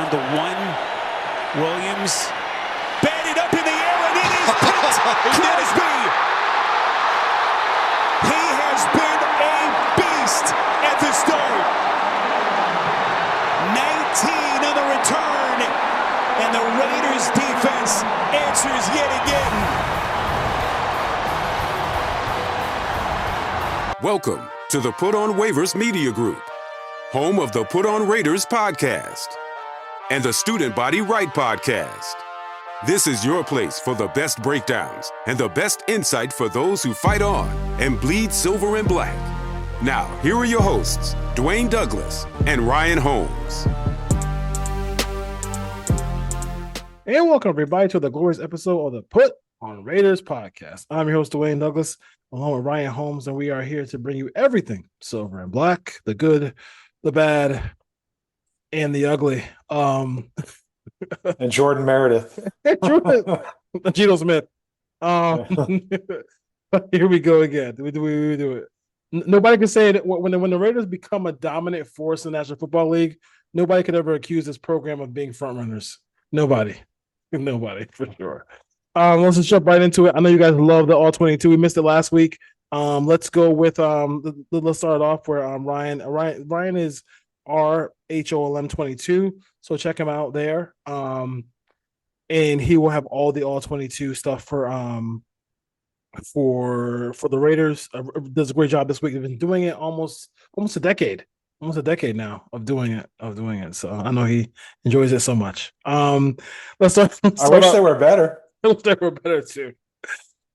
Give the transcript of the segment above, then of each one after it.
down to one. Williams batted up in the air, and it is picked. Crosby. He has been a beast at the start. 19 on the return, and the Raiders defense answers yet again. Welcome to the Put On Waivers Media Group, home of the Put On Raiders podcast and the Student Body Right podcast. This is your place for the best breakdowns and the best insight for those who fight on and bleed silver and black. Now, here are your hosts, Dwayne Douglas and Ryan Holmes. And welcome, everybody, to the glorious episode of the Put On Raiders podcast. I'm your host, Dwayne Douglas, along with Ryan Holmes, and we are here to bring you everything silver and black, the good, the bad, and the ugly. And Jordan Meredith. Geno Smith. Here we go again. We do it. Nobody can say that when the Raiders become a dominant force in the National Football League, nobody could ever accuse this program of being front runners. Nobody, for sure. Let's just jump right into it. I know you guys love the All 22. We missed it last week. Let's go with let's start off where Ryan is RHOLM 22. So check him out there. And he will have all the All 22 stuff for the Raiders. Does a great job this week. They've been doing it almost a decade now of doing it. So I know he enjoys it so much. Let's start. I wish they were better. I wish they were better too.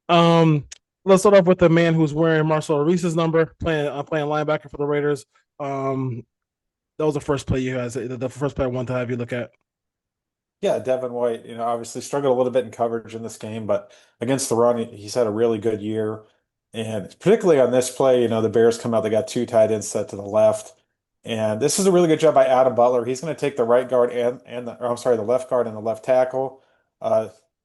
Let's start off with the man who's wearing Marcel Reese's number, playing linebacker for the Raiders. That was the first play you guys. The first play I wanted to have you look at. Yeah, Devin White, obviously struggled a little bit in coverage in this game, but against the run, he's had a really good year. And particularly on this play, the Bears come out, they got two tight ends set to the left. And this is a really good job by Adam Butler. He's going to take the right guard the left guard and the left tackle.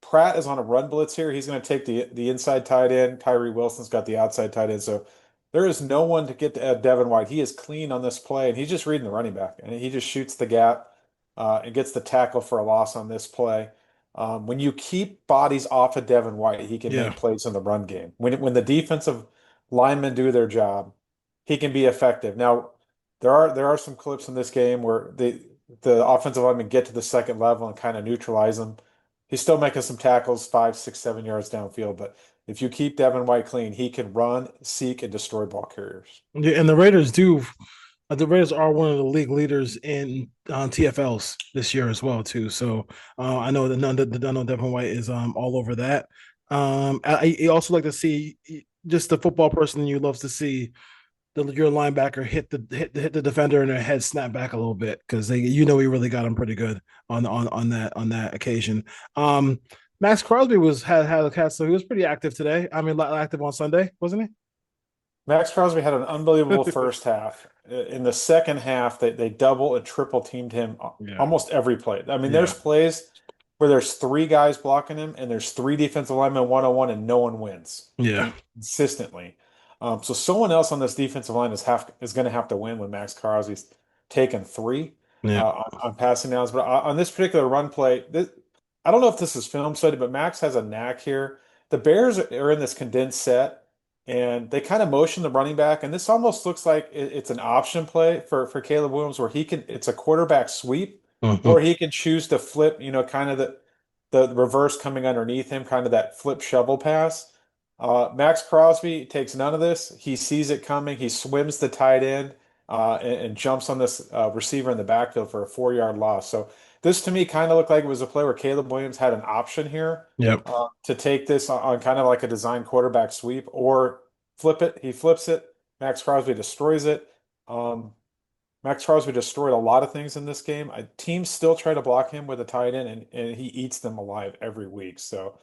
Pratt is on a run blitz here. He's going to take the inside tight end. Tyree Wilson's got the outside tight end. So there is no one to get to Devin White. He is clean on this play, and he's just reading the running back. And he just shoots the gap and gets the tackle for a loss on this play. When you keep bodies off of Devin White, he can make plays in the run game. When the defensive linemen do their job, he can be effective. Now, there are some clips in this game where the offensive linemen get to the second level and kind of neutralize them. He's still making some tackles 5, 6, 7 yards downfield, but if you keep Devin White clean, he can run, seek, and destroy ball carriers. Yeah, and the Raiders do. The Raiders are one of the league leaders in TFLs this year as well, too. So I know Devin White is all over that. I also like to see, just the football person you love to see, your linebacker hit the defender and their head snap back a little bit, because he really got him pretty good on that occasion. Max Crosby he was pretty active today. I mean, active on Sunday, wasn't he? Max Crosby had an unbelievable first half. In the second half, they double and triple teamed him almost every play. I mean, there's plays where there's three guys blocking him and there's three defensive linemen one-on-one and no one wins. Yeah, consistently. So someone else on this defensive line is going to have to win when Max Crosby's taken three on passing downs. But on this particular run play, I don't know if this is film study, but Max has a knack here. The Bears are in this condensed set, and they kind of motion the running back, and this almost looks like it's an option play for Caleb Williams, where it's a quarterback sweep, or he can choose to flip, kind of the reverse coming underneath him, kind of that flip shovel pass. Max Crosby takes none of this. He sees it coming. He swims the tight end and jumps on this receiver in the backfield for a 4-yard loss. So this to me kind of looked like it was a play where Caleb Williams had an option here to take this on kind of like a design quarterback sweep or flip it. He flips it. Max Crosby destroys it. Max Crosby destroyed a lot of things in this game. Teams still try to block him with a tight end, and he eats them alive every week. So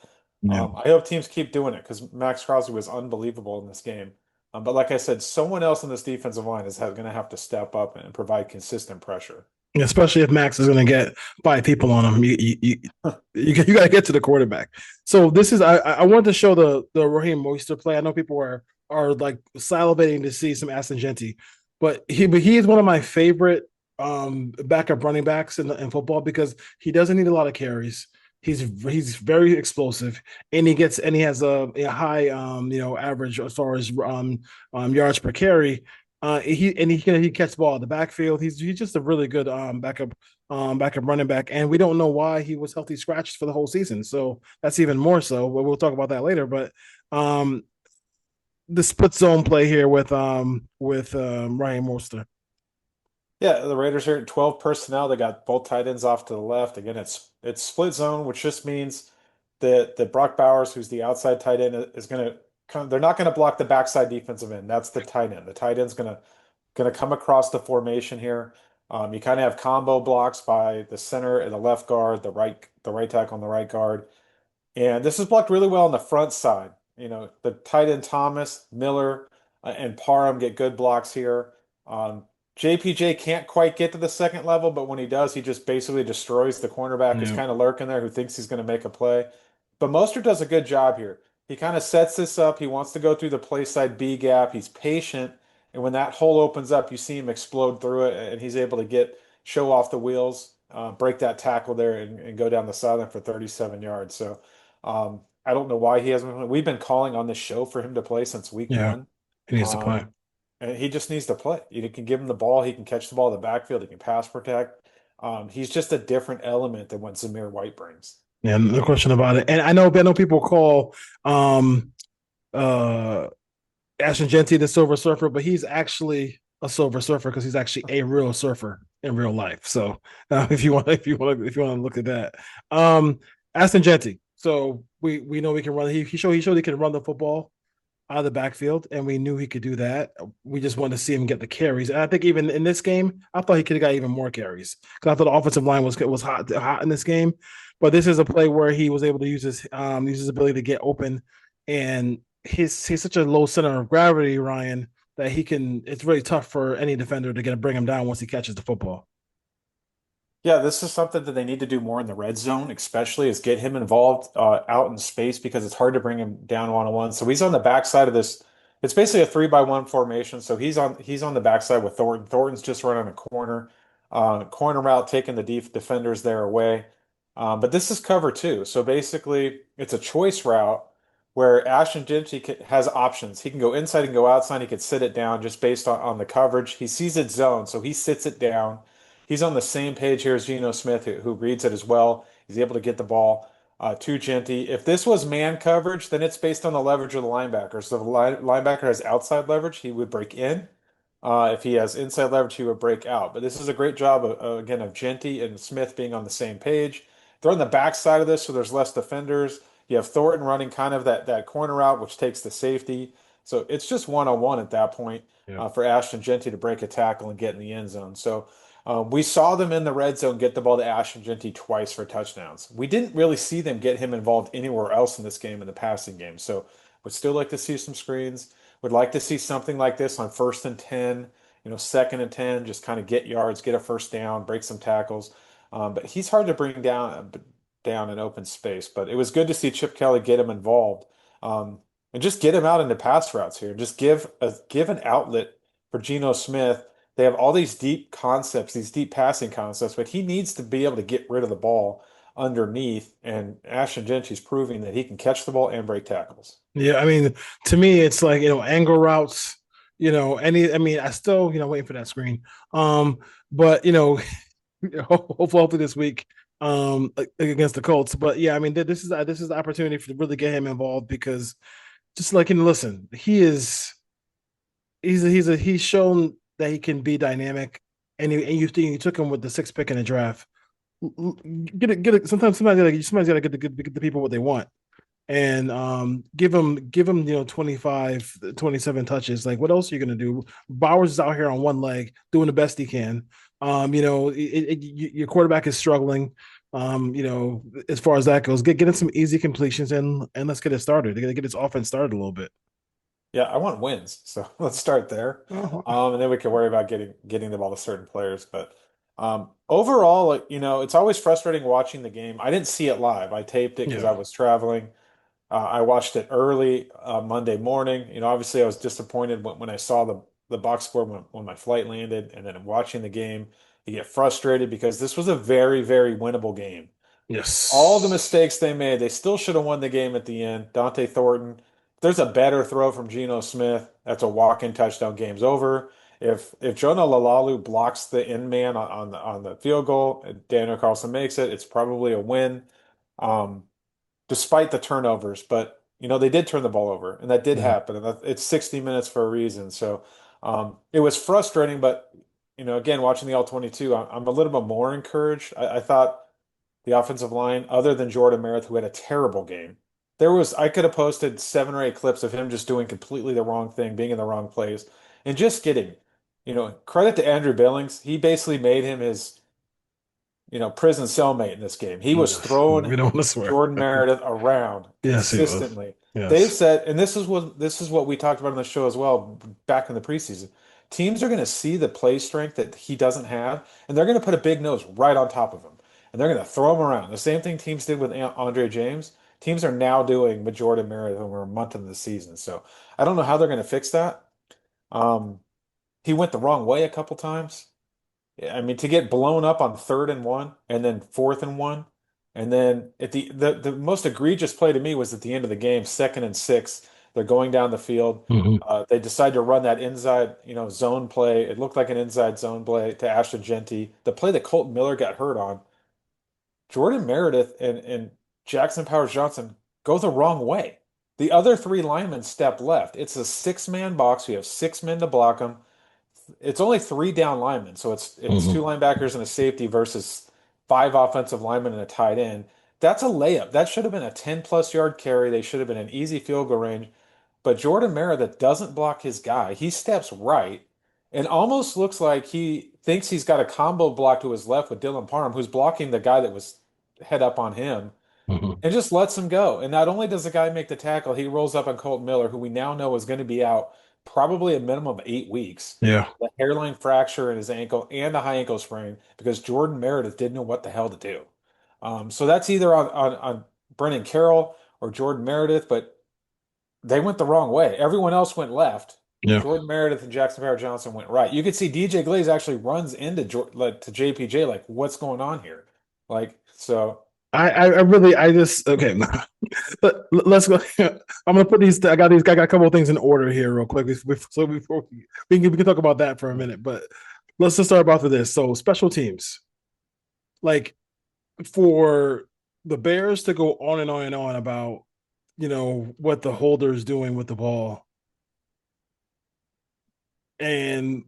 I hope teams keep doing it, because Max Crosby was unbelievable in this game. But like I said, someone else in this defensive line is going to have to step up and provide consistent pressure. Especially if Max is going to get 5 people on him. You got to get to the quarterback. So this is I wanted to show the Raheem Mostert play. I know people are like salivating to see some Aston Genty, but he is one of my favorite backup running backs in football because he doesn't need a lot of carries. He's very explosive, and he has a high average as far as yards per carry. He catches the ball in the backfield. He's just a really good backup running back, and we don't know why he was healthy scratched for the whole season. So that's even more so. But we'll talk about that later. But um, the split zone play here with Ryan Mostert. Yeah, the Raiders are at 12 personnel. They got both tight ends off to the left. Again, it's split zone, which just means that Brock Bowers, who's the outside tight end, is going to come. They're not going to block the backside defensive end. That's the tight end. The tight end's going to come across the formation here. You kind of have combo blocks by the center and the left guard, the right tackle and the right guard. And this is blocked really well on the front side. The tight end Thomas, Miller, and Parham get good blocks here. Um, JPJ can't quite get to the second level, but when he does, he just basically destroys the cornerback who's Yeah, kind of lurking there, who thinks he's going to make a play. But Mostert does a good job here. He kind of sets this up. He wants to go through the play side B gap. He's patient. And when that hole opens up, you see him explode through it, and he's able to show off the wheels, break that tackle there, and go down the sideline for 37 yards. So I don't know why he hasn't. We've been calling on this show for him to play since week yeah, one. he needs to play. Um, and he just needs to play. You can give him the ball. He can catch the ball in the backfield. He can pass protect. He's just a different element than what Zamir White brings. Yeah, no question about it. And I know people call uh Ashton Genty the Silver Surfer, but he's actually a Silver Surfer because he's actually a real surfer in real life. So if you want to look at that, Ashton Genty. So we know we can run. He showed he can run the football out of the backfield, and we knew he could do that. We just wanted to see him get the carries. And I think even in this game, I thought he could have got even more carries because I thought the offensive line was hot in this game. But this is a play where he was able to use his ability to get open, and he's such a low center of gravity, Ryan, that he can. It's really tough for any defender to bring him down once he catches the football. Yeah, this is something that they need to do more in the red zone, especially is get him involved out in space because it's hard to bring him down one-on-one. So he's on the backside of this. It's basically a 3-by-1 formation. So he's on the backside with Thornton. Thornton's just running a corner route, taking the defenders there away. But this is cover two. So basically, it's a choice route where Ashton Genty has options. He can go inside and go outside. He could sit it down just based on the coverage. He sees its zone, so he sits it down. He's on the same page here as Geno Smith, who reads it as well. He's able to get the ball to Genty. If this was man coverage, then it's based on the leverage of the linebacker. So if the linebacker has outside leverage, he would break in. If he has inside leverage, he would break out. But this is a great job, again, of Genty and Smith being on the same page. They're on the back side of this, so there's less defenders. You have Thornton running kind of that corner out, which takes the safety. So it's just one-on-one at that point Yeah. for Ashton Genty to break a tackle and get in the end zone. So we saw them in the red zone get the ball to Ashton Genty twice for touchdowns. We didn't really see them get him involved anywhere else in this game in the passing game. So would still like to see some screens. Would like to see something like this on 1st and 10, second and 10, just kind of get yards, get a first down, break some tackles. But he's hard to bring down in open space. But it was good to see Chip Kelly get him involved, and just get him out into pass routes here. Just give an outlet for Geno Smith. They have all these deep concepts, these deep passing concepts, but he needs to be able to get rid of the ball underneath. And Ashton Genty's proving that he can catch the ball and break tackles. Yeah, I mean, to me, it's like angle routes. I still waiting for that screen. But hopefully this week against the Colts. But yeah, I mean, this is the opportunity to really get him involved because just like listen, he's shown that he can be dynamic, and you took him with the sixth pick in the draft. Get it. Sometimes you gotta get the people what they want, and give him 25, 27 touches. Like, what else are you gonna do? Bowers is out here on one leg doing the best he can. Your quarterback is struggling. As far as that goes, getting some easy completions and let's get it started. Get this offense started a little bit. Yeah, I want wins, so let's start there, and then we can worry about getting the ball to certain players. But overall, like, it's always frustrating watching the game. I didn't see it live. I taped it because I Yeah. was traveling. I watched it early Monday morning. Obviously, I was disappointed when I saw the box score when my flight landed, and then watching the game. You get frustrated because this was a very, very winnable game. All the Yes. mistakes they made, they still should have won the game at the end. Dante Thornton, if there's a better throw from Geno Smith, that's a walk-in touchdown, game's over. If Jonah Lalalu blocks the end man on the field goal and Daniel Carlson makes it, it's probably a win. Um, Despite the turnovers, but they did turn the ball over, and that did Yeah. happen, and it's 60 minutes for a reason. So it was frustrating, but again, watching the All-22, I'm a little bit more encouraged. I thought the offensive line, other than Jordan Merritt, who had a terrible game. I could have posted 7 or 8 clips of him just doing completely the wrong thing, being in the wrong place, and just getting, credit to Andrew Billings. He basically made him his, prison cellmate in this game. He was Yes. throwing We don't want to swear. Jordan Meredith around Yes, he was. consistently. They've Yes. said, and this is what we talked about on the show as well back in the preseason. Teams are going to see the play strength that he doesn't have, and they're going to put a big nose right on top of him, and they're going to throw him around. The same thing teams did with Andre James. Teams are now doing with Jordan Meredith when we're a month into the season. So I don't know how they're going to fix that. Um, he went the wrong way a couple times. I mean, to get blown up on 3rd and 1 and then 4th and 1. And then at the most egregious play to me was at the end of the game, 2nd and 6. They're going down the field. Mhm. They decide to run that inside, zone play. It looked like an inside zone play to Ashton Genty. The play that Colton Miller got hurt on, Jordan Meredith and Jackson Powers Johnson go the wrong way. The other 3 linemen step left. It's a 6-man box. You have 6 men to block them. It's only 3 down linemen, so it's Mhm. 2 linebackers and a safety versus 5 offensive linemen and a tight end. That's a layup. That should have been a 10+ yard carry. They should have been an easy field goal range. But Jordan Meredith doesn't block his guy. He steps right and almost looks like he thinks he's got a combo block to his left with Dylan Parham, who's blocking the guy that was head up on him, Mhm. and just lets him go. And not only does the guy make the tackle, he rolls up on Colton Miller, who we now know is going to be out probably a minimum of 8 weeks. Yeah. The hairline fracture in his ankle and a high ankle sprain because Jordan Meredith didn't know what the hell to do. So that's either on Brennan Carroll or Jordan Meredith, but they went the wrong way. Everyone else went left. Yeah. Jordan Meredith and Jackson Barrett Johnson went right. You could see DJ Glaze actually runs into to JPJ like, what's going on here? Like, so. I really I just okay. Let's go. I'm gonna put these. I got a couple of things in order here, real quick. So before we can talk about that for a minute, but let's just start about this. So special teams, like for the Bears to go on and on and on about what the holder's doing with the ball, and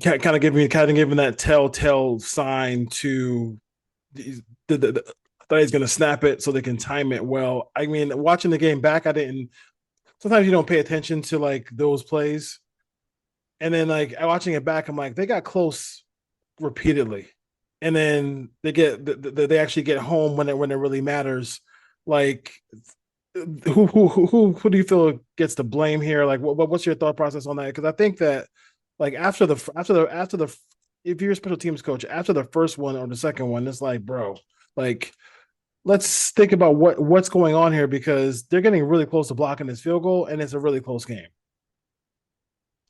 kind of giving that telltale sign to that he's going to snap it so they can time it well. I mean, watching the game back, I didn't. Sometimes you don't pay attention to like those plays, and then like watching it back, I'm like, they got close repeatedly, and then they actually get home when it really matters. Like, who do you feel gets the blame here? Like, what's your thought process on that? Because I think that like after the if you're a special teams coach after the first one or the second one, it's like, bro, like let's think about what's going on here because they're getting really close to blocking this field goal and it's a really close game.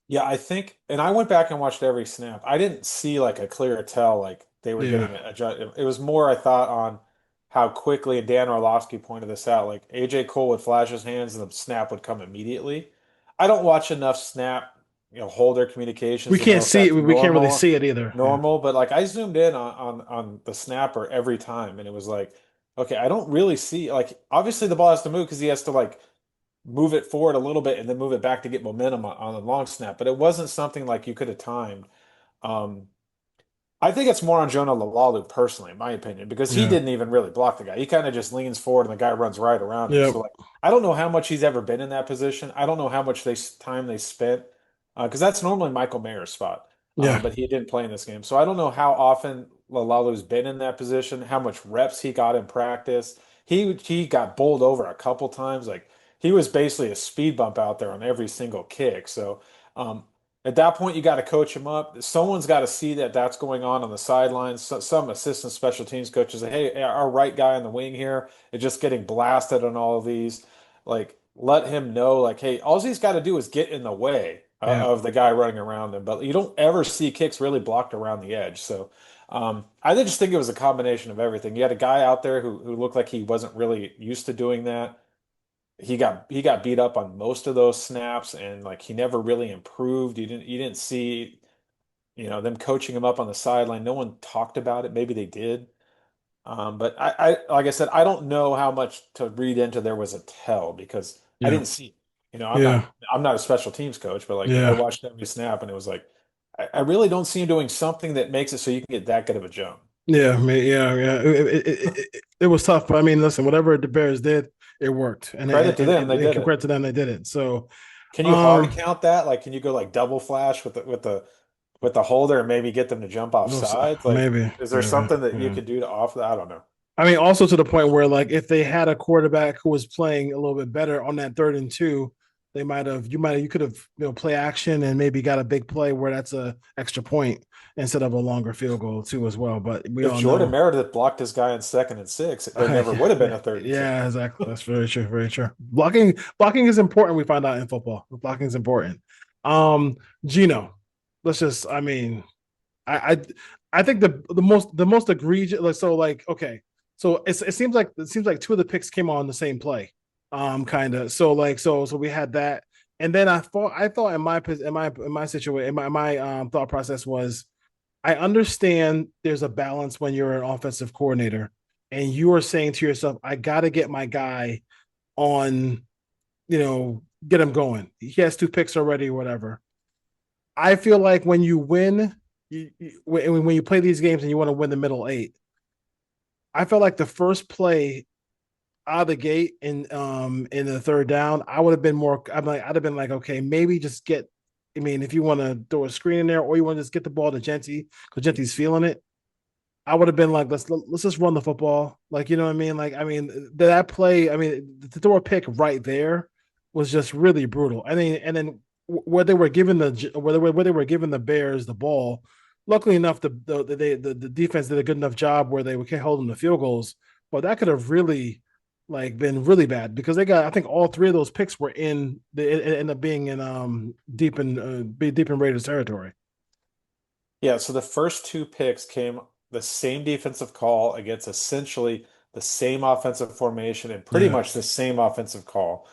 Yeah, I think, and I went back and watched every snap. I didn't see like a clear tell like they were Yeah. getting a. It was more, I thought, on how quickly, and Dan Orlovsky pointed this out, like AJ Cole would flash his hands and the snap would come immediately. I don't watch enough snap, holder communications We to know can't if see it. that's We can't really see it either. Yeah. normal, but like I zoomed in on the snapper every time, and it was like, okay, I don't really see, like, obviously the ball has to move because he has to like move it forward a little bit and then move it back to get momentum on the long snap. But it wasn't something like you could have timed. Um, I think it's more on Jonah Lalalu personally, in my opinion, because he Yeah. didn't even really block the guy. He kind of just leans forward and the guy runs right around him. Yep. So like, I don't know how much he's ever been in that position. I don't know how much time they spent because that's normally Michael Mayer's spot, Yeah. but he didn't play in this game. So I don't know how often Lalalu's been in that position, how much reps he got in practice. He got bowled over a couple times. Like he was basically a speed bump out there on every single kick. So. Um, at that point, you got to coach him up. Someone's got to see that that's going on the sidelines. Some assistant special teams coaches say, "Hey, our right guy on the wing here is just getting blasted on all of these." Like, let him know, like, "Hey, all he's got to do is get in the way Yeah. of the guy running around them, but you don't ever see kicks really blocked around the edge. So I just think it was a combination of everything. You had a guy out there who looked like he wasn't really used to doing that. He got beat up on most of those snaps, and like he never really improved. You didn't see them coaching him up on the sideline. No one talked about it. Maybe they did. But like I said, I don't know how much to read into there was a tell because I Yeah. didn't see it. Yeah. I'm not a special teams coach, but like I Yeah. watched every snap and it was like I really don't see him doing something that makes it so you can get that good of a jump. Yeah, man, yeah. It was tough, but I mean, listen, whatever the Bears did, it worked, and Credit to them, they did it. credit to them, they did it. So, Can you hard um, count that? Like, can you go like double flash with the holder and maybe get them to jump off sides? Like, maybe, is there maybe, something that you yeah. could do to off that? I don't know. I mean, also to the point where, like, if they had a quarterback who was playing a little bit better on that 3rd and 2, you could have, play action and maybe got a big play where that's a extra point instead of a longer field goal too as well. But we If all Jordan know. Meredith blocked his guy on 2nd and 6, there never would have been a 3rd and 2. Yeah, exactly. That's very true. Very true. Blocking is important. We find out in football. Blocking is important. Um, Gino, let's just. I mean, I I think the most egregious. Okay. So it seems like two of the picks came on the same play. Kind of. So we had that, and then I thought in my situation in my thought process was I understand there's a balance when you're an offensive coordinator and you are saying to yourself, I got to get my guy on, get him going. He has 2 picks already, or whatever. I feel like when you win, when you play these games and you want to win the middle 8, I felt like the first play out of the gate in the 3rd down, I would have been more. I'd have been like, okay, maybe just get. I mean, if you want to throw a screen in there, or you want to just get the ball to Genty because Genty's feeling it, I would have been like, let's just run the football. Like, you know what I mean? Like, I mean, that play, I mean, to throw a pick right there was just really brutal. I mean, and then where they were giving the Bears the ball, luckily enough, the defense did a good enough job where they could hold them to field goals. But that could have really like been really bad because I think all 3 of those picks were it ended up being in deep in Raiders territory. Yeah, so the first 2 picks came the same defensive call against essentially the same offensive formation and pretty Yeah. much the same offensive call.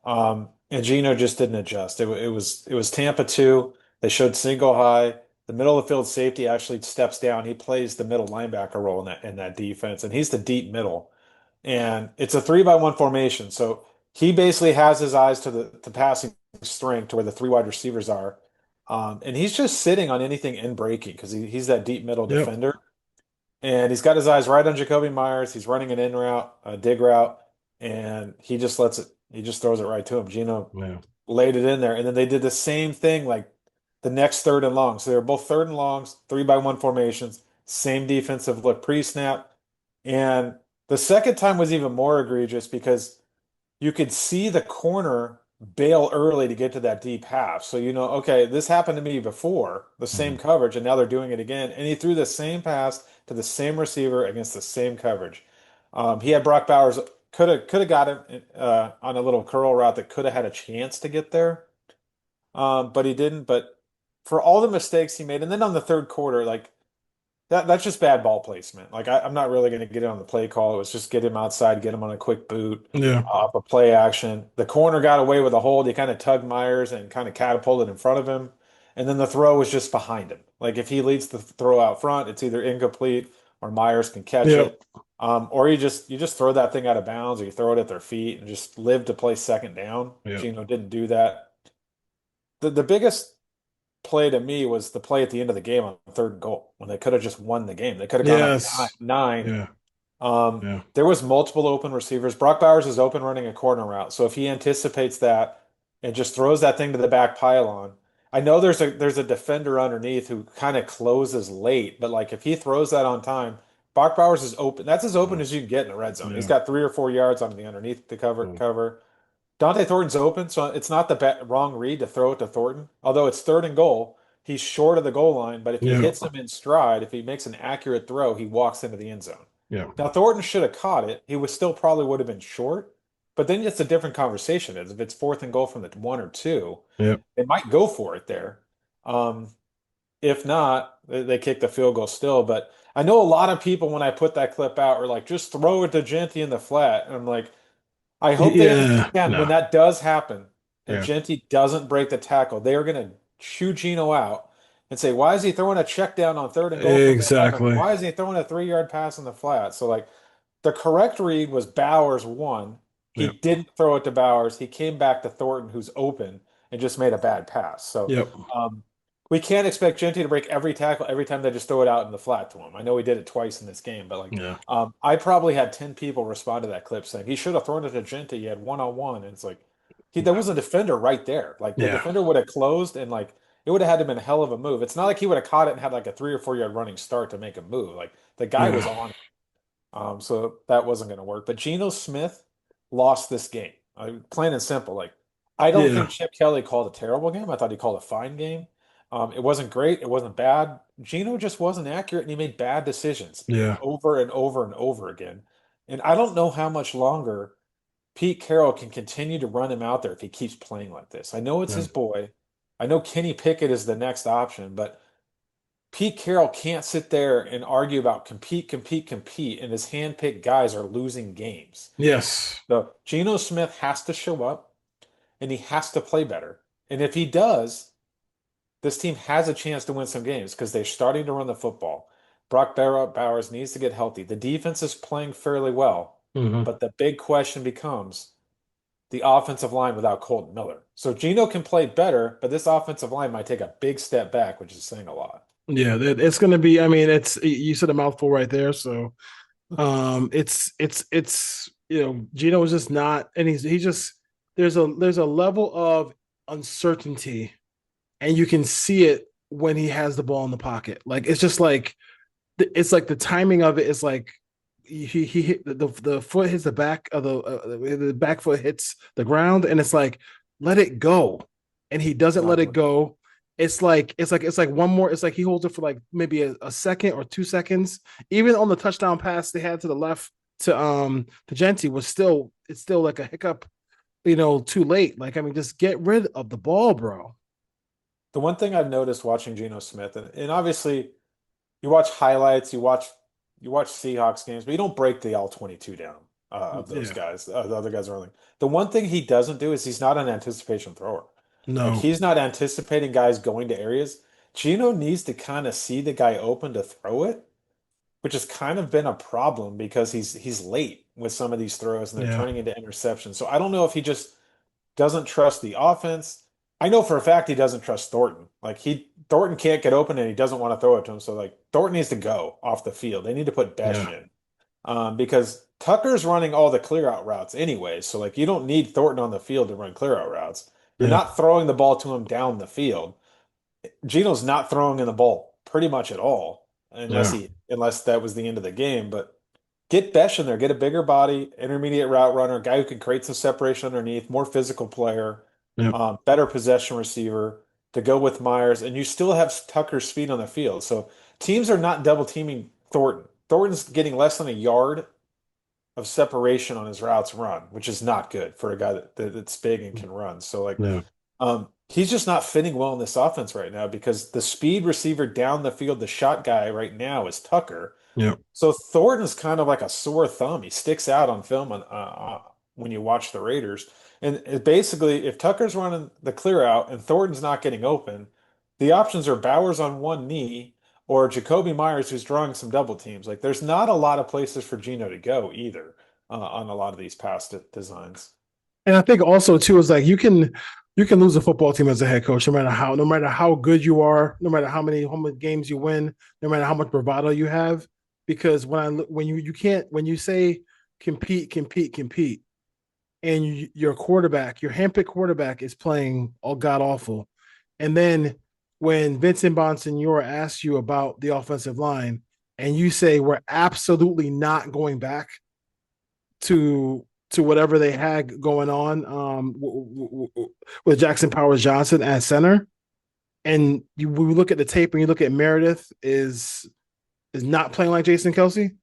And Gino just didn't adjust. It was Tampa 2. They showed single high. The middle of the field safety actually steps down. He plays the middle linebacker role in that defense, and he's the deep middle. And it's a 3-by-1 formation. So he basically has his eyes to the passing string to where the 3 wide receivers are. And he's just sitting on anything in breaking because he's that deep middle Yep. defender. And he's got his eyes right on Jacoby Myers. He's running an in route, a dig route, and he just throws it right to him. Gino Yeah. laid it in there. And then they did the same thing like the next 3rd and long. So they were both 3rd and longs, 3-by-1 formations, same defensive look pre-snap. And the second time was even more egregious because you could see the corner bail early to get to that deep half. So okay, this happened to me before, the same Mhm. coverage, and now they're doing it again. And he threw the same pass to the same receiver against the same coverage. He had Brock Bowers could have got him on a little curl route that could have had a chance to get there, but he didn't. But for all the mistakes he made, and then on the 3rd quarter, like that's just bad ball placement. Like I'm not really going to get it on the play call. It was just get him outside, get him on a quick boot, Yeah. off a play action. The corner got away with a hold. He kind of tugged Myers and kind of catapulted in front of him, and then the throw was just behind him. Like if he leads the throw out front, it's either incomplete or Myers can catch Yeah. it, or you just throw that thing out of bounds, or you throw it at their feet and just live to play 2nd down. Yeah. Gino didn't do that. The biggest play to me was the play at the end of the game on 3rd and goal when they could have just won the game. They could have gone up Yes. nine. Yeah. Yeah. There was multiple open receivers. Brock Bowers is open running a corner route. So if he anticipates that and just throws that thing to the back pylon, I know there's a defender underneath who kind of closes late, but like if he throws that on time, Brock Bowers is open. That's as open as you can get in the red zone. He's Yeah. got 3 or 4 yards on the underneath to cover Mm. cover. Dante Thornton's open, so it's not the wrong read to throw it to Thornton. Although it's 3rd and goal, he's short of the goal line, but if he Yeah. hits him in stride, if he makes an accurate throw, he walks into the end zone. Yeah. Now Thornton should have caught it. He was still probably would have been short, But then it's a different conversation. If it's 4th and goal from the 1 or 2, Yep. they might go for it there. If not, they kick the field goal still. But I know a lot of people, when I put that clip out, were like, just throw it to Genty in the flat. And I'm like, I hope they Yeah. understand when No. that does happen and Yeah. Genty doesn't break the tackle, they are going to chew Geno out and say, why is he throwing a check down on 3rd and goal from the 11? Exactly. Why is he throwing a 3-yard pass in the flat? So, like, the correct read was Bowers won. He Yep. didn't throw it to Bowers. He came back to Thornton, who's open, and just made a bad pass. So Yep. we can't expect Genty to break every tackle every time they just throw it out in the flat to him. I know he did it twice in this game, but like Yeah. I probably had 10 people respond to that clip saying he should have thrown it to Genty. He had 1-on-1, and it's like there was a defender right there. Like the Yeah. defender would have closed, and like it would have had to been a hell of a move. It's not like he would have caught it and had like a 3 or 4 yard running start to make a move. Like the guy was Yeah. on it. So that wasn't going to work. But Geno Smith lost this game. Plain and simple. Like I don't Yeah. think Chip Kelly called a terrible game. I thought he called a fine game. It wasn't great. It wasn't bad. Geno just wasn't accurate, and he made bad decisions Yeah. over and over and over again. And I don't know how much longer Pete Carroll can continue to run him out there if he keeps playing like this. I know it's Yeah. his boy. I know Kenny Pickett is the next option, but Pete Carroll can't sit there and argue about compete, compete, compete, and his handpicked guys are losing games. Yes. So Geno Smith has to show up and he has to play better. And if he does, this team has a chance to win some games because they're starting to run the football. Brock Bowers needs to get healthy. The defense is playing fairly well, Hmm. but the big question becomes the offensive line without Colton Miller. So Geno can play better, but this offensive line might take a big step back, which is saying a lot. Yeah. It's going to be. I mean, it's you said a mouthful right there. So, it's Gino is just not, and he just there's a level of uncertainty, and you can see it when he has the ball in the pocket. Like it's like the timing of it is like he hit the foot hits the back of the back foot hits the ground, and it's like let it go, and he doesn't let it Exactly. go. It's like one more. It's like he holds it for like maybe a second or 2 seconds. Even on the touchdown pass they had to the left to Genty it's still like a hiccup. Too late. Like I mean, just get rid of the ball, bro. The one thing I've noticed watching Geno Smith, and obviously you watch highlights, you watch Seahawks games, but you don't break the all 22 down of those Yeah. guys. The other guys are running. The one thing he doesn't do is he's not an anticipation thrower. Like No. he's not anticipating guys going to areas. Geno needs to kind of see the guy open to throw it, which has kind of been a problem because he's late with some of these throws and they're Yeah. turning into interceptions. So I don't know if he just doesn't trust the offense. I know for a fact he doesn't trust Thornton. Like Thornton can't get open and he doesn't want to throw it to him. So like Thornton needs to go off the field. They need to put Besh Yeah. in. Because Tucker's running all the clear out routes anyway. So like you don't need Thornton on the field to run clear out routes. You're Yeah. not throwing the ball to him down the field. Gino's not throwing in the ball pretty much at all, Yeah. unless that was the end of the game. But get Besh in there, get a bigger body, intermediate route runner, guy who can create some separation underneath, more physical player, Yep. better possession receiver to go with Myers, and you still have Tucker's speed on the field. So teams are not double teaming Thornton. Thornton's getting less than a yard of separation on his routes run, which is not good for a guy that's big and can run. So like Yeah. he's just not fitting well in this offense right now because the speed receiver down the field, the shot guy right now is Tucker. Yep. So Thornton's kind of like a sore thumb. He sticks out on film when you watch the Raiders. And basically, if Tucker's running the clear out and Thornton's not getting open, the options are Bowers on one knee or Jacoby Myers who's drawing some double teams. Like there's not a lot of places for Geno to go either on a lot of these past designs. And I think also too is like you can lose a football team as a head coach no matter how good you are, no matter how many games you win, no matter how much bravado you have, because when you can't when you say compete, compete, compete, and your quarterback, your handpicked quarterback is playing all god awful, and then when Vincent Bonsignore asks you about the offensive line, and you say we're absolutely not going back to whatever they had going on with Jackson Powers Johnson at center. And we look at the tape and you look at Meredith is not playing like Jason Kelsey.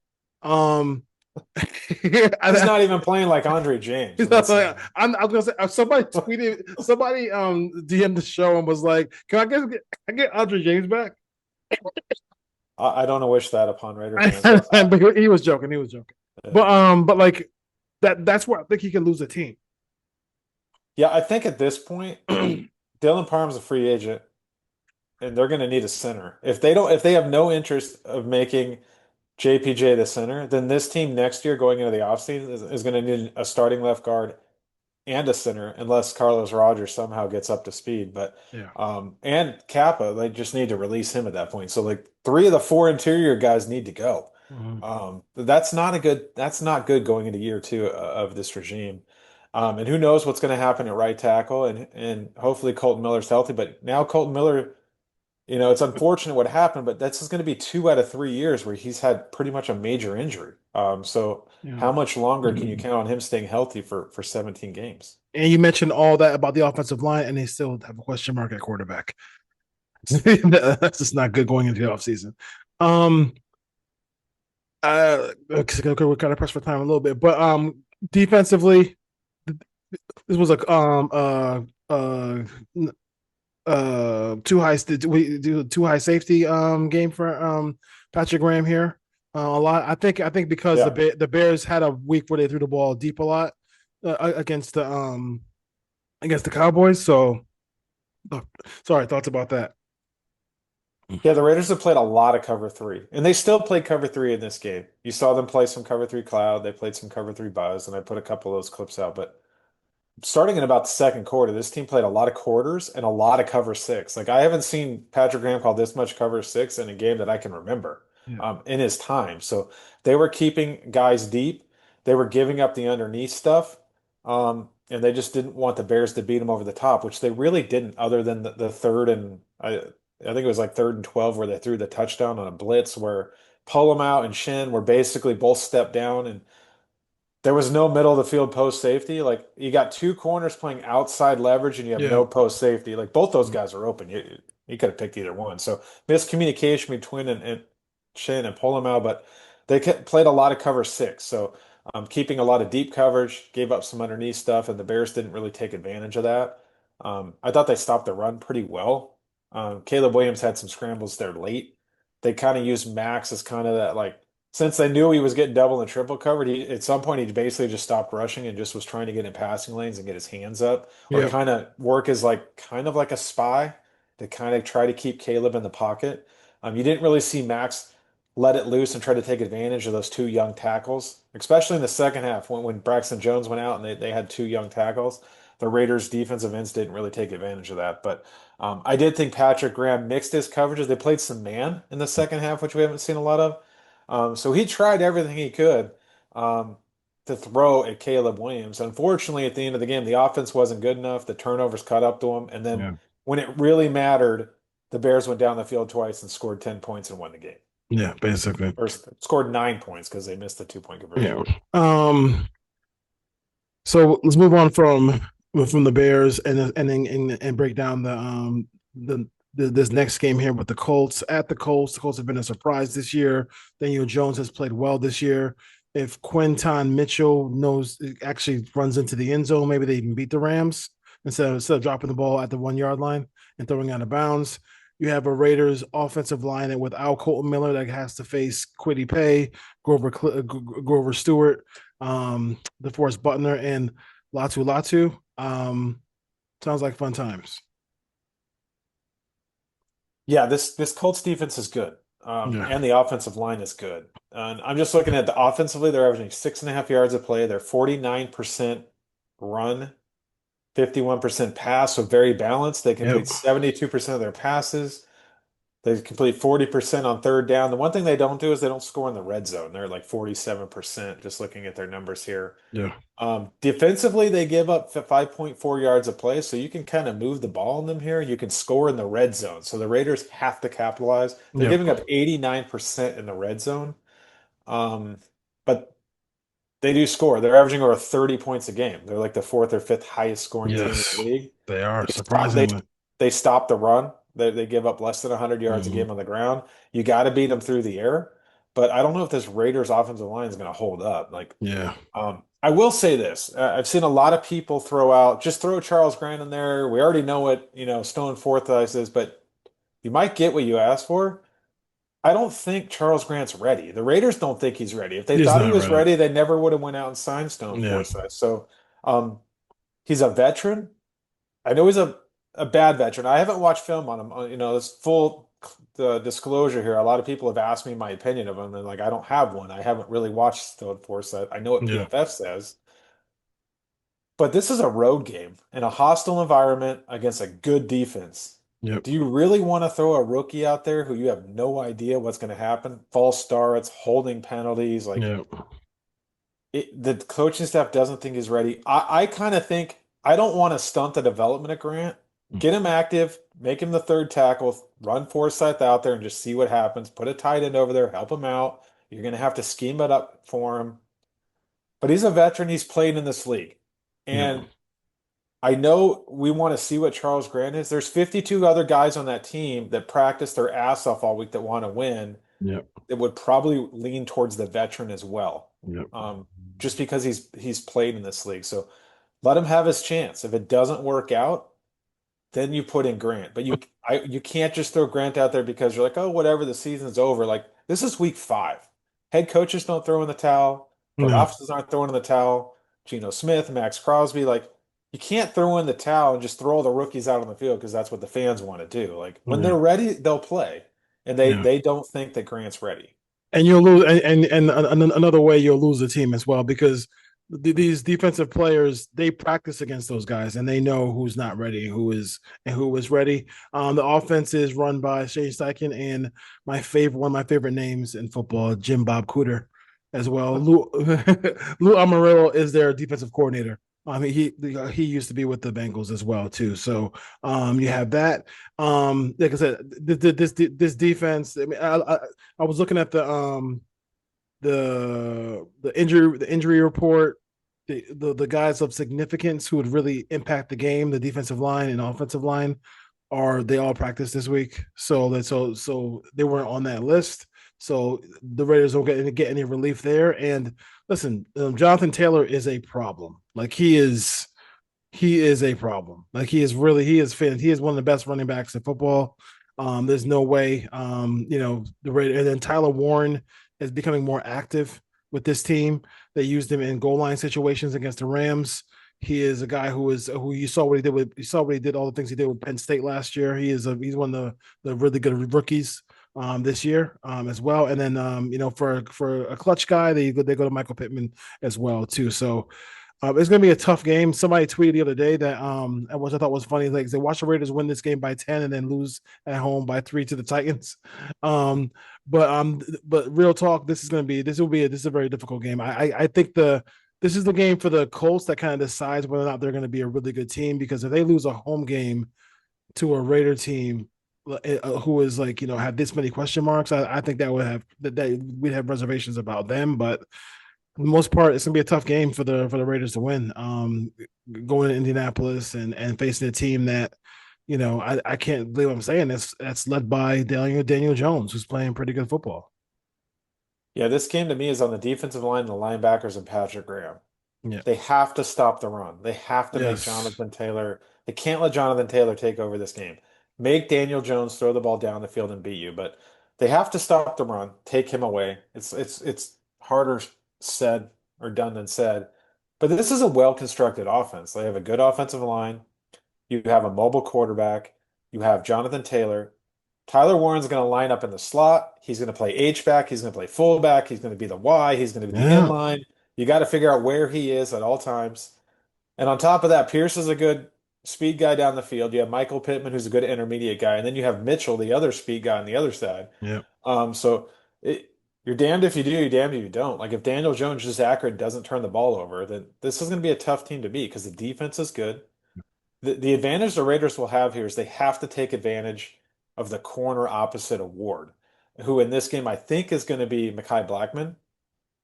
He's not even playing like Andre James. He's And not that's like, I was gonna say somebody tweeted, somebody DM'd the show and was like, "Can I get Andre James back?" I don't wish that upon Raider fans, but But he was joking. He was joking. uh, But like that's where I think he can lose a team. yeah, I think at this point, Dylan Parham's a free agent, and they're going to need a center. If they have no interest of making JPJ the center, then this team next year going into the offseason is going to need a starting left guard and a center, unless Carlos Rogers somehow gets up to speed. But Yeah. and Kappa, they just need to release him at that point. So like three of the four interior guys need to go. Mhm. That's not good going into year two of this regime. And who knows what's going to happen at right tackle, and hopefully Colton Miller's healthy. But now Colton Miller, it's unfortunate what happened, but that's just going to be 2 out of 3 years where he's had pretty much a major injury. So Yeah. how much longer can you count on him staying healthy for 17 games? And you mentioned all that about the offensive line, and they still have a question mark at quarterback. That's just not good going into the offseason. Okay, we're kind of pressed for time a little bit, but defensively, this was a too high we do too high safety game for Patrick Graham here. A lot. I think because Yeah. the Bears had a week where they threw the ball deep a lot against the Cowboys. So, sorry, thoughts about that? Yeah, the Raiders have played a lot of cover three, and they still play cover three in this game. You saw them play some cover three cloud, they played some cover three buzz, and I put a couple of those clips out. But starting in about the second quarter, this team played a lot of quarters and a lot of cover six. Like I haven't seen Patrick Graham call this much cover six in a game that I can remember Yeah. in his time. So they were keeping guys deep. They were giving up the underneath stuff. And they just didn't want the Bears to beat them over the top, which they really didn't, other than the third and I think it was like third and 12 where they threw the touchdown on a blitz where Pullum out and Shin were basically both stepped down and there was no middle of the field post safety. Like you got two corners playing outside leverage and you have Yeah. no post safety. Like both those guys are open. You could have picked either one. So miscommunication between and Shin and Pullum out, but they played a lot of cover six. So keeping a lot of deep coverage, gave up some underneath stuff, and the Bears didn't really take advantage of that. I thought they stopped the run pretty well. Caleb Williams had some scrambles there late. They kind of used Max as kind of that like since they knew he was getting double and triple covered, at some point he basically just stopped rushing and just was trying to get in passing lanes and get his hands up, or Yeah. kind of work as like kind of like a spy to kind of try to keep Caleb in the pocket. You didn't really see Max let it loose and try to take advantage of those two young tackles, especially in the second half when Braxton Jones went out and they had two young tackles. The Raiders' defensive ends didn't really take advantage of that. But I did think Patrick Graham mixed his coverages. They played some man in the second half, which we haven't seen a lot of. So he tried everything he could um, to throw at Caleb Williams. Unfortunately, at the end of the game, the offense wasn't good enough. The turnovers caught up to him. And then Yeah. when it really mattered, the Bears went down the field twice and scored 10 points and won the game. Yeah. Basically. Or scored 9 points because they missed the 2-point conversion. Yeah. So let's move on from the Bears and break down the this next game here with the Colts at the Colts. The Colts have been a surprise this year. Daniel Jones has played well this year. If Quinton Mitchell actually runs into the end zone, maybe they even beat the Rams instead of dropping the ball at the 1 yard line and throwing out of bounds. You have a Raiders offensive line and without Colton Miller that has to face Kwity Paye, Grover Stewart, DeForest Buckner, and Latu. Sounds like fun times. Yeah, this Colts defense is good. Yeah. And the offensive line is good. And I'm just looking at the offensively, they're averaging 6.5 yards a play. They're 49% run, 51% pass, so very balanced. They complete 72% of their passes. They complete 40% on third down. The one thing they don't do is they don't score in the red zone. They're like 47%, just looking at their numbers here. Yeah. Defensively, they give up 5.4 yards a play, so you can kind of move the ball in them here. You can score in the red zone. So the Raiders have to capitalize. They're giving up 89% in the red zone. But they do score. They're averaging over 30 points a game. They're like the fourth or fifth highest scoring team in the league. They are They surprisingly. they stop the run. They give up less than 100 yards a game on the ground. You got to beat them through the air. but I don't know if this Raiders offensive line is going to hold up. Yeah. I will say this: I've seen a lot of people throw Charles Grant in there. We already know what Stone Forsythe is, but you might get what you asked for. I don't think Charles Grant's ready. The Raiders don't think he's ready. If they He's thought he not was ready. ready, they never would have went out and signed Stone Yeah. Forsythe. So, um, he's a veteran. I know he's a bad veteran. I haven't watched film on him. This full disclosure here. A lot of people have asked me my opinion of him, and like I don't have one. I haven't really watched Stone Forsythe. I know what Yeah. PFF says, but this is a road game in a hostile environment against a good defense. Yep. Do you really want to throw a rookie out there who you have no idea what's going to happen? False starts, holding penalties, Yep. the coaching staff doesn't think he's ready. I kind of think I don't want to stunt the development of Grant. Get him active, make him the third tackle, run Forsythe out there and just see what happens. Put a tight end over there, help him out. You're going to have to scheme it up for him. But he's a veteran. He's played in this league. Yep. And I know we want to see what Charles Grant is. There's 52 other guys on that team that practice their ass off all week that want to win. Yep. It would probably lean towards the veteran as well, Yep. just because he's played in this league. So let him have his chance. If it doesn't work out, then you put in Grant. But you can't just throw Grant out there because you're like, oh, whatever, the season's over. Like this is week 5. Head coaches don't throw in the towel. Front No. offices aren't throwing in the towel. Geno Smith, Max Crosby, like you can't throw in the towel and just throw all the rookies out on the field because that's what the fans want to do. Like when they're Yeah. ready, they'll play. And Yeah. they don't think that Grant's ready. And you'll lose, and another way you'll lose the team as well because these defensive players they practice against those guys and they know who's not ready, who is ready. The offense is run by Shane Steichen and one of my favorite names in football, Jim Bob Cooter, as well. Lou Amarillo is their defensive coordinator. He used to be with the Bengals as well too. So you have that. Like I said, this defense. I mean, I was looking at the injury report. The guys of significance who would really impact the game, the defensive line and offensive line, are they all practice this week? So they weren't on that list. So the Raiders don't get any relief there. And listen, Jonathan Taylor is a problem. Like he is a problem. Like he is fit. He is one of the best running backs in football. There's no way. The Raiders and then Tyler Warren is becoming more active with this team. They used him in goal line situations against the Rams. He is a guy who you saw what he did with all the things he did with Penn State last year. He's one of the really good rookies this year as well. And then for a clutch guy, they go to Michael Pittman as well too. So it's going to be a tough game. Somebody tweeted the other day that, which I thought was funny, like they watch the Raiders win this game by 10 and then lose at home by 3 to the Titans. But real talk, this is a very difficult game. I think this is the game for the Colts that kind of decides whether or not they're going to be a really good team, because if they lose a home game to a Raider team who is have this many question marks, I think that we'd have reservations about them. But for the most part, it's gonna be a tough game for the Raiders to win. Going to Indianapolis and facing a team that, I can't believe I'm saying this. That's led by Daniel Jones, who's playing pretty good football. Yeah, this game to me is on the defensive line, the linebackers, and Patrick Graham. Yeah. They have to stop the run. They have to make Yes. Jonathan Taylor. They can't let Jonathan Taylor take over this game. Make Daniel Jones throw the ball down the field and beat you, but they have to stop the run, take him away. It's harder said or done than said. But this is a well-constructed offense. They have a good offensive line. You have a mobile quarterback. You have Jonathan Taylor. Tyler Warren's going to line up in the slot. He's going to play H-back. He's going to play fullback. He's going to be the Y. He's going to be the Yeah. inline. You got to figure out where he is at all times. And on top of that, Pierce is a good speed guy down the field. You have Michael Pittman, who's a good intermediate guy, and then you have Mitchell, the other speed guy on the other side. Yeah. So you're damned if you do, you're damned if you don't. Like if Daniel Jones just accurate doesn't turn the ball over, then this is going to be a tough team to beat because the defense is good. The advantage the Raiders will have here is they have to take advantage of the corner opposite of Ward, who in this game I think is going to be Mekhi Blackman,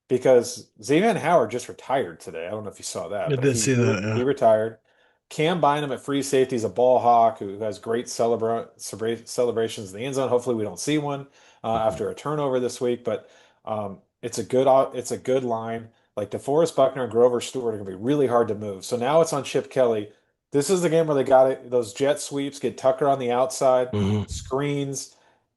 because Xavier Howard just retired today. I don't know if you saw that, I but did see that. he Yeah. retired. Cam Bynum at free safety is a ball hawk who has great celebrations in the end zone. Hopefully, we don't see one after a turnover this week. But It's a good line. Like DeForest Buckner and Grover Stewart are going to be really hard to move. So now it's on Chip Kelly. This is the game where they got it. Those jet sweeps, get Tucker on the outside, Mm-hmm. screens,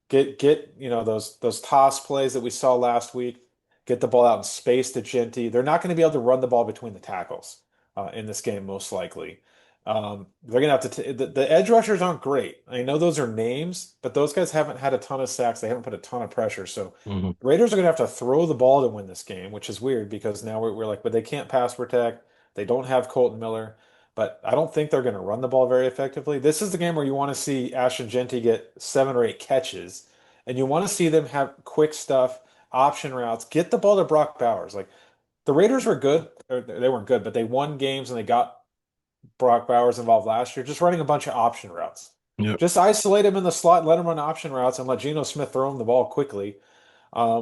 get those toss plays that we saw last week. Get the ball out in space to Genty. They're not going to be able to run the ball between the tackles in this game, most likely. They're going to have to. The edge rushers aren't great. I know those are names, but those guys haven't had a ton of sacks. They haven't put a ton of pressure. So Mm-hmm. Raiders are going to have to throw the ball to win this game, which is weird because now we're like, but they can't pass protect. They don't have Colton Miller, but I don't think they're going to run the ball very effectively. This is the game where you want to see Ashton Genty get 7 or 8 catches, and you want to see them have quick stuff, option routes, get the ball to Brock Bowers. Like the Raiders were good, or they weren't good, but they won games and they got Brock Bowers involved last year, just running a bunch of option routes. Yep. Just isolate him in the slot and let him run option routes and let Geno Smith throw him the ball quickly,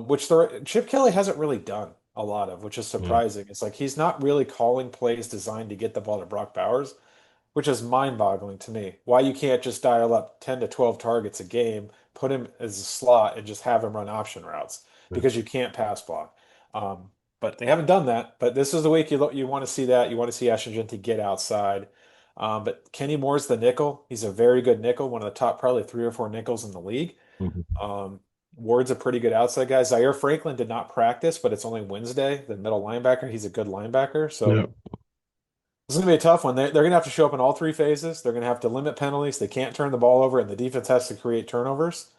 which Chip Kelly hasn't really done a lot of, which is surprising. It's like he's not really calling plays designed to get the ball to Brock Bowers, which is mind-boggling to me. Why you can't just dial up 10 to 12 targets a game, put him as a slot, and just have him run option routes because you can't pass block. But they haven't done that. But this is the week you want to see that. You want to see Ashton Genty get outside. But Kenny Moore's the nickel. He's a very good nickel, one of the top probably 3 or 4 nickels in the league. Mm-hmm. Ward's a pretty good outside guy. Zaire Franklin did not practice, but it's only Wednesday. The middle linebacker, he's a good linebacker. So Yep. this is going to be a tough one. They're going to have to show up in all 3 phases. They're going to have to limit penalties. They can't turn the ball over, and the defense has to create turnovers.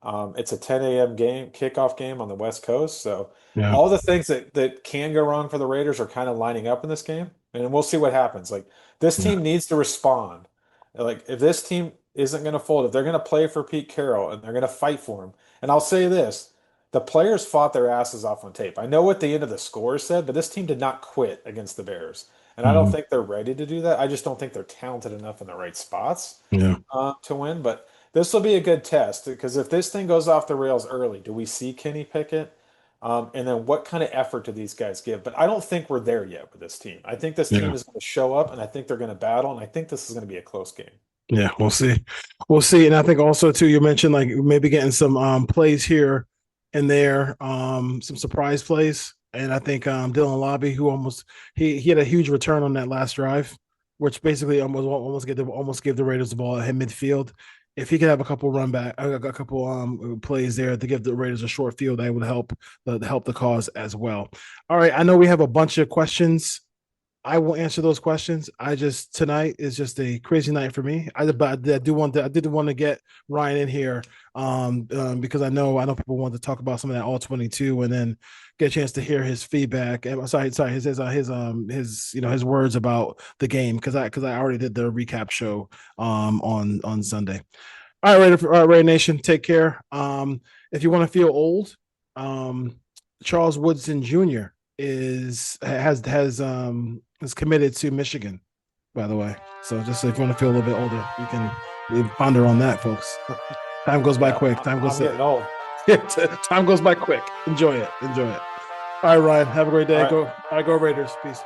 It's a 10 a.m. game, kickoff game on the West Coast. So Yeah. all the things that can go wrong for the Raiders are kind of lining up in this game, and we'll see what happens. Like this team needs to respond. Like if this team isn't going to fold, if they're going to play for Pete Carroll and they're going to fight for him, and I'll say this, the players fought their asses off on tape. I know what the end of the score said, but this team did not quit against the Bears. And I don't Mm-hmm. think they're ready to do that. I just don't think they're talented enough in the right spots Yeah. to win. But this will be a good test because if this thing goes off the rails early, do we see Kenny Pickett? And then what kind of effort do these guys give? But I don't think we're there yet with this team. I think this team is going to show up, and I think they're going to battle, and I think this is going to be a close game. Yeah, we'll see. We'll see. And I think also too, you mentioned like maybe getting some plays here and there, some surprise plays. And I think Dylan Lobby, who he had a huge return on that last drive, which basically almost gave the Raiders the ball at midfield. If he could have a couple plays there to give the Raiders a short field, that would help the cause as well. All right, I know we have a bunch of questions. I will answer those questions. Tonight is just a crazy night for me. I did want to get Ryan in here because I know people want to talk about some of that all 22 and then get a chance to hear his feedback. His words about the game because I already did the recap show on Sunday. All right, Raider Nation, take care. If you want to feel old, Charles Woodson Jr. is committed to Michigan, by the way. So just if you want to feel a little bit older, you can ponder on that, folks. Time goes by quick. I'm getting old. Time goes by quick. Enjoy it. All right, Ryan. Have a great day. All right. Go Raiders. Peace.